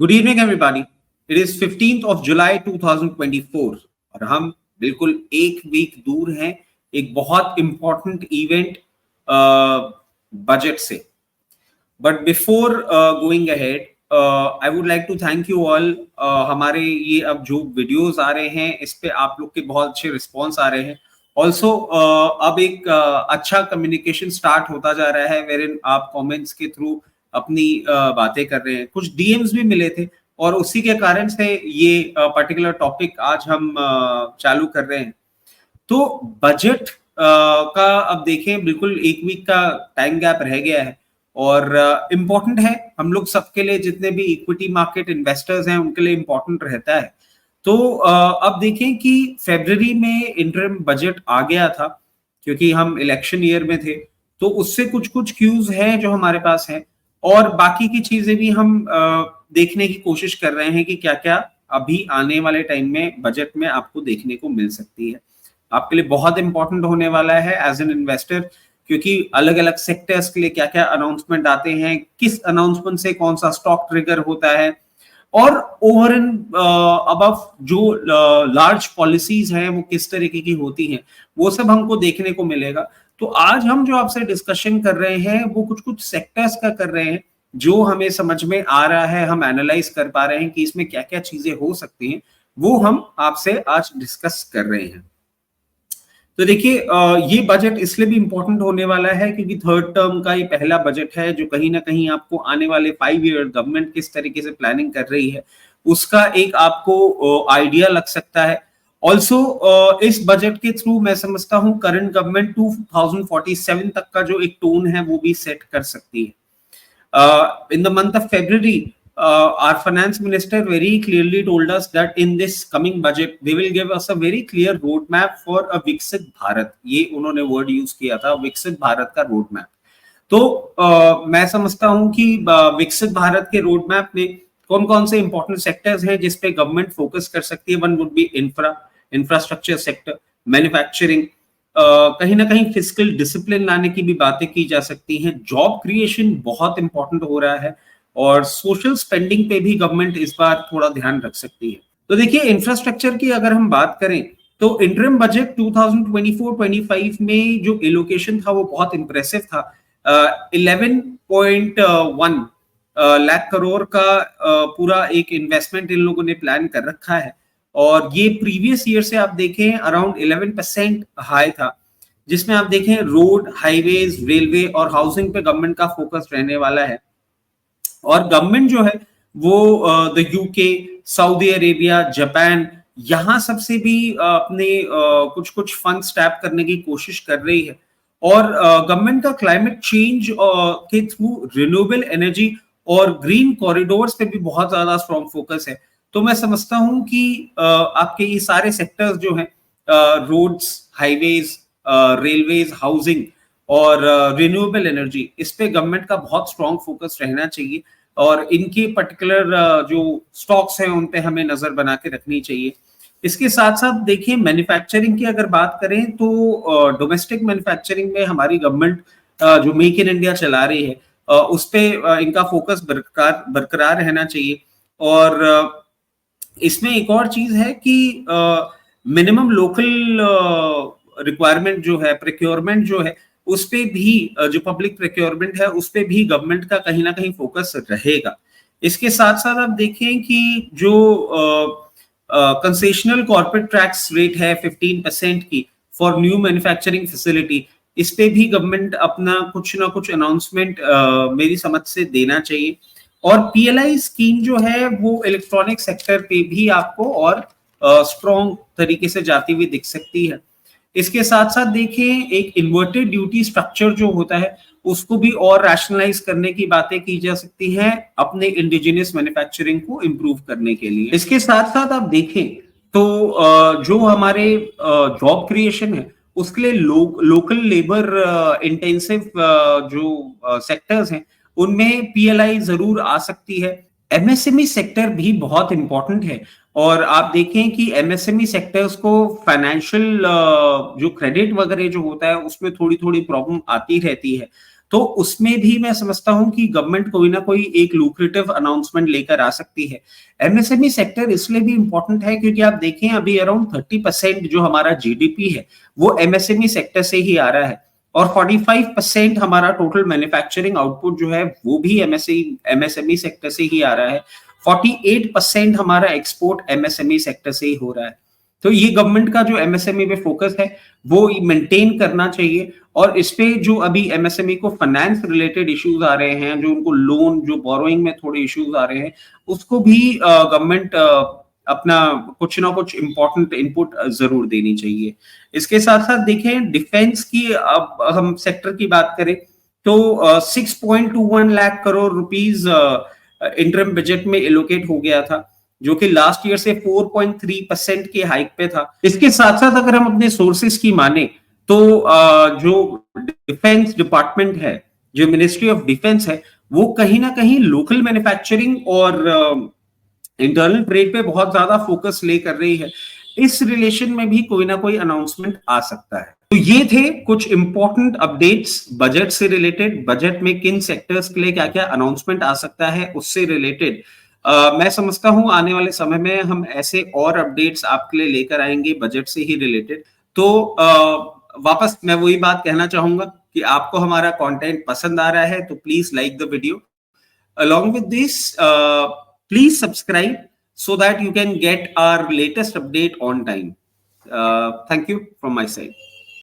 Good evening everybody. It is 15th of July 2024 और हम बिल्कुल एक वीक दूर हैं एक बहुत इंपॉर्टेंट इवेंट बजट से। But before going ahead I would like to thank you all. हमारे ये अब जो वीडियोस आ रहे हैं इस पे आप लोग के बहुत अच्छे रिस्पॉन्स आ रहे हैं। ऑल्सो अब एक अच्छा कम्युनिकेशन स्टार्ट होता जा रहा है वेरिन आप कमेंट्स के थ्रू अपनी बातें कर रहे हैं। कुछ डीएम्स भी मिले थे और उसी के कारण से ये पर्टिकुलर टॉपिक आज हम चालू कर रहे हैं। तो बजट का अब देखें बिल्कुल एक वीक का टाइम गैप रह गया है और इम्पोर्टेंट है हम लोग सबके लिए, जितने भी इक्विटी मार्केट इन्वेस्टर्स हैं उनके लिए इम्पोर्टेंट रहता है। तो अब देखें कि फरवरी में इंटरिम बजट आ गया था क्योंकि हम इलेक्शन ईयर में थे, तो उससे कुछ कुछ क्यूज हैं जो हमारे पास हैं और बाकी की चीजें भी हम देखने की कोशिश कर रहे हैं कि क्या क्या अभी आने वाले टाइम में बजट में आपको देखने को मिल सकती है। आपके लिए बहुत इंपॉर्टेंट होने वाला है एज एन इन्वेस्टर, क्योंकि अलग अलग सेक्टर्स के लिए क्या क्या अनाउंसमेंट आते हैं, किस अनाउंसमेंट से कौन सा स्टॉक ट्रिगर होता है और ओवर एंड अबव जो लार्ज पॉलिसीज हैं वो किस तरीके की होती हैं, वो सब हमको देखने को मिलेगा। तो आज हम जो आपसे डिस्कशन कर रहे हैं वो कुछ कुछ सेक्टर्स का कर रहे हैं जो हमें समझ में आ रहा है, हम एनालाइज कर पा रहे हैं कि इसमें क्या क्या चीजें हो सकती हैं, वो हम आपसे आज डिस्कस कर रहे हैं। तो देखिए ये बजट इसलिए भी इंपॉर्टेंट होने वाला है क्योंकि थर्ड टर्म का ये पहला बजट है जो कहीं ना कहीं आपको आने वाले 5 ईयर गवर्नमेंट किस तरीके से प्लानिंग कर रही है उसका एक आपको आइडिया लग सकता है। ऑल्सो इस बजट के थ्रू मैं समझता हूं करंट गवर्नमेंट 2047 तक का जो एक टोन है वो भी सेट कर सकती है। In the month of February, our finance minister very clearly told us that in this coming budget they will give us a very clear roadmap for a विकसित भारत। ये उन्होंने वर्ड यूज किया था, विकसित भारत का रोड मैप। तो मैं समझता हूं कि विकसित भारत के रोड मैप में कौन कौन से इंपॉर्टेंट सेक्टर्स हैं जिसपे गवर्नमेंट फोकस कर सकती है। One would be infrastructure sector, manufacturing, कहीं ना कहीं फिस्कल डिसिप्लिन लाने की भी बातें की जा सकती हैं। जॉब क्रिएशन बहुत इंपॉर्टेंट हो रहा है और सोशल स्पेंडिंग पे भी गवर्नमेंट इस बार थोड़ा ध्यान रख सकती है। तो देखिए इंफ्रास्ट्रक्चर की अगर हम बात करें तो इंटरिम बजट 2024-25 में जो एलोकेशन था वो बहुत इंप्रेसिव था। 11.1 लाख करोड़ का पूरा एक इन्वेस्टमेंट इन लोगों ने प्लान कर रखा है और ये प्रीवियस ईयर से आप देखें अराउंड 11% हाई था, जिसमें आप देखें रोड, हाईवेज, रेलवे और हाउसिंग पे गवर्नमेंट का फोकस रहने वाला है। और गवर्नमेंट जो है वो the UK, Saudi Arabia, Japan, यहाँ सबसे भी अपने कुछ कुछ फंड्स टैप करने की कोशिश कर रही है और गवर्नमेंट का क्लाइमेट चेंज के थ्रू रिन्यूएबल एनर्जी और ग्रीन कॉरिडोर्स पे भी बहुत ज्यादा स्ट्रॉन्ग फोकस है। तो मैं समझता हूं कि आपके ये सारे सेक्टर्स जो हैं, रोड्स, हाईवेज, रेलवेज, हाउसिंग और रिन्यूएबल एनर्जी, इस पे गवर्नमेंट का बहुत स्ट्रॉन्ग फोकस रहना चाहिए और इनके पर्टिकुलर जो स्टॉक्स हैं उन पे हमें नजर बना के रखनी चाहिए। इसके साथ साथ देखिए मैन्युफैक्चरिंग की अगर बात करें तो डोमेस्टिक मैन्युफैक्चरिंग में हमारी गवर्नमेंट जो मेक इन इंडिया चला रही है उस पे इनका फोकस बरकरार रहना चाहिए। और इसमें एक और चीज है कि मिनिमम लोकल रिक्वायरमेंट जो है, प्रोक्योरमेंट जो है, उस पे भी जो पब्लिक प्रोक्योरमेंट है उस पे भी गवर्नमेंट का कहीं ना कहीं फोकस रहेगा। इसके साथ साथ आप देखें कि जो कंसेशनल कॉर्पोरेट टैक्स रेट है 15% की फॉर न्यू मैन्युफैक्चरिंग फैसिलिटी, इस पे भी गवर्नमेंट अपना कुछ ना कुछ अनाउंसमेंट मेरी समझ से देना चाहिए। और पीएलआई स्कीम जो है वो इलेक्ट्रॉनिक सेक्टर पे भी आपको और स्ट्रॉन्ग तरीके से जाती हुई दिख सकती है। इसके साथ साथ देखें एक इन्वर्टेड ड्यूटी स्ट्रक्चर जो होता है उसको भी और रैशनलाइज करने की बातें की जा सकती हैं अपने इंडिजिनियस मैन्युफैक्चरिंग को इंप्रूव करने के लिए। इसके साथ साथ आप देखें तो जो हमारे जॉब क्रिएशन है उसके लिए लोकल लेबर इंटेंसिव जो सेक्टर्स हैं उनमें पीएलआई जरूर आ सकती है। एमएसएमई सेक्टर भी बहुत इंपॉर्टेंट है और आप देखें कि एमएसएमई सेक्टर्स को फाइनेंशियल जो क्रेडिट वगैरह जो होता है उसमें थोड़ी थोड़ी प्रॉब्लम आती रहती है। तो उसमें भी मैं समझता हूं कि गवर्नमेंट कोई ना कोई एक लुक्रेटिव अनाउंसमेंट लेकर आ सकती है। एमएसएमई सेक्टर इसलिए भी इंपॉर्टेंट है क्योंकि आप देखें अभी अराउंड 30% जो हमारा जीडीपी है वो एमएसएमई सेक्टर से ही आ रहा है, और 45% हमारा टोटल मैन्युफैक्चरिंग आउटपुट जो है वो भी एमएसएमई सेक्टर से ही आ रहा है। 48% हमारा एक्सपोर्ट एमएसएमई सेक्टर से ही हो रहा है। तो ये गवर्नमेंट का जो एमएसएमई पे फोकस है वो मेंटेन करना चाहिए, और इस पे जो अभी एमएसएमई को फाइनेंस रिलेटेड इश्यूज आ रहे हैं, जो उनको लोन जो बोरोइंग में थोड़े इश्यूज आ रहे हैं, उसको भी गवर्नमेंट अपना कुछ ना कुछ इंपॉर्टेंट इनपुट जरूर देनी चाहिए। इसके साथ साथ देखें डिफेंस की, अब हम सेक्टर की बात करें तो 6.21 lakh crore rupees interim budget में एलोकेट हो गया था, जो कि लास्ट ईयर से 4.3% के हाइक पे था। इसके साथ साथ अगर हम अपने सोर्सेस की माने तो जो डिफेंस डिपार्टमेंट है, जो मिनिस्ट्री ऑफ डिफेंस है, वो कहीं ना कहीं लोकल मैन्युफैक्चरिंग और इंटरनल ट्रेड पे बहुत ज्यादा फोकस ले कर रही है। इस रिलेशन में भी कोई ना कोई अनाउंसमेंट आ सकता है। तो ये थे कुछ इंपॉर्टेंट अपडेट्स बजट से रिलेटेड, बजट में किन सेक्टर्स के लिए क्या क्या अनाउंसमेंट आ सकता है उससे रिलेटेड। मैं समझता हूं आने वाले समय में हम ऐसे और अपडेट्स आपके लिए लेकर आएंगे बजट से ही रिलेटेड। तो वापस मैं वही बात कहना चाहूंगा कि आपको हमारा कंटेंट पसंद आ रहा है तो please like the video. Along with this, please subscribe so that you can get our latest update on time. Thank you from my side.